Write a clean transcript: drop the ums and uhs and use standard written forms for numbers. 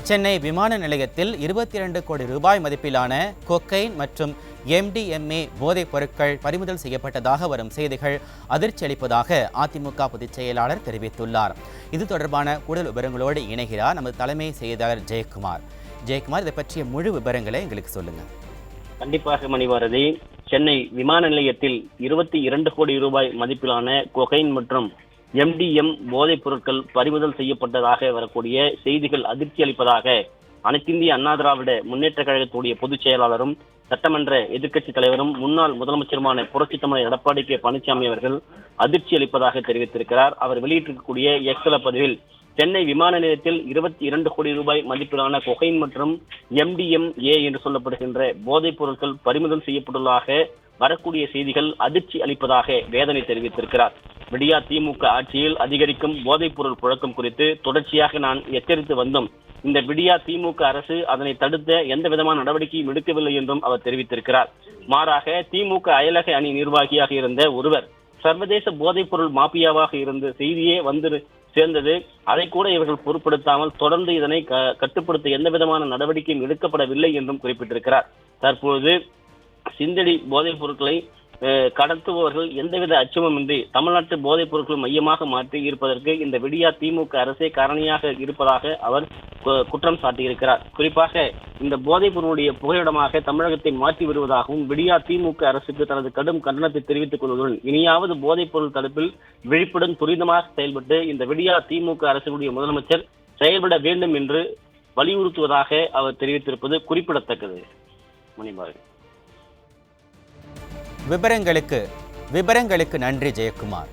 சென்னை விமான நிலையத்தில் 22 கோடி ரூபாய் மதிப்பிலான கொக்கைன் மற்றும் MDMA போதைப் பொருட்கள் பறிமுதல் செய்யப்பட்டதாக வரும் செய்திகள் அதிர்ச்சி அளிப்பதாக அதிமுக பொதுச் செயலாளர் தெரிவித்துள்ளார். இது தொடர்பான கூடுதல் விவரங்களோடு இணைகிறார் நமது தலைமை செய்தியாளர் ஜெயக்குமார். இதை பற்றிய முழு விவரங்களை எங்களுக்கு சொல்லுங்க. கண்டிப்பாக மணிபாரதி, சென்னை விமான நிலையத்தில் 22 கோடி ரூபாய் மதிப்பிலான கொகைன் மற்றும் MDM போதைப் பொருட்கள் பறிமுதல் செய்யப்பட்டதாக வரக்கூடிய செய்திகள் அதிர்ச்சி அளிப்பதாக அனைத்திந்திய அண்ணா திராவிட முன்னேற்ற கழகத்துடைய பொதுச் செயலாளரும் சட்டமன்ற எதிர்க்கட்சி தலைவரும் முன்னாள் முதலமைச்சருமான புரட்சித் தமிழர் எடப்பாடி கே பழனிசாமி அவர்கள் அதிர்ச்சி அளிப்பதாக தெரிவித்திருக்கிறார். அவர் வெளியிட்டிருக்கக்கூடிய எக்ஸல பதிவில் சென்னை விமான நிலையத்தில் 22 கோடி ரூபாய் மதிப்பிலான கொகைன் மற்றும் MDMA என்று சொல்லப்படுகின்ற போதைப் பொருட்கள் பறிமுதல் செய்யப்பட்டுள்ளதாக வரக்கூடிய செய்திகள் அதிர்ச்சி அளிப்பதாக வேதனை தெரிவித்திருக்கிறார். விடியா திமுக ஆட்சியில் அதிகரிக்கும் போதைப் பொருள் புழக்கம் குறித்து தொடர்ச்சியாக நான் எச்சரித்து வந்தோம். இந்த விடியா திமுக அரசு அதனை தடுத்த எந்த விதமான நடவடிக்கையும் எடுக்கவில்லை என்றும் அவர் தெரிவித்திருக்கிறார். மாறாக திமுக அயலக அணி நிர்வாகியாக இருந்த ஒருவர் சர்வதேச போதைப் பொருள் மாபியாவாக இருந்த செய்தியே வந்து சேர்ந்தது. அதை கூட இவர்கள் பொருட்படுத்தாமல் தொடர்ந்து இதனை கட்டுப்படுத்த எந்த விதமான நடவடிக்கையும் எடுக்கப்படவில்லை என்றும் குறிப்பிட்டிருக்கிறார். தற்போது சிந்தடி போதைப் பொருட்களை கடத்துபவர்கள் எந்தவித அச்சமுமின்றி தமிழ்நாட்டு போதைப் பொருட்கள் மையமாக மாற்றி இருப்பதற்கு இந்த விடியா திமுக அரசே காரணியாக இருப்பதாக அவர் குற்றம் சாட்டியிருக்கிறார். குறிப்பாக இந்த போதைப் பொருளுடைய புகையிடமாக தமிழகத்தை மாற்றி வருவதாகவும் விடியா திமுக அரசுக்கு தனது கடும் கண்டனத்தை தெரிவித்துக் கொள்வதுடன் இனியாவது போதைப் பொருள் தடுப்பில் விழிப்புடன் துரிதமாக செயல்பட்டு இந்த விடியா திமுக அரசுடைய முதலமைச்சர் செயல்பட வேண்டும் என்று வலியுறுத்துவதாக அவர் தெரிவித்திருப்பது குறிப்பிடத்தக்கது. மணிபாரதி, விவரங்களுக்கு நன்றி ஜெயக்குமார்.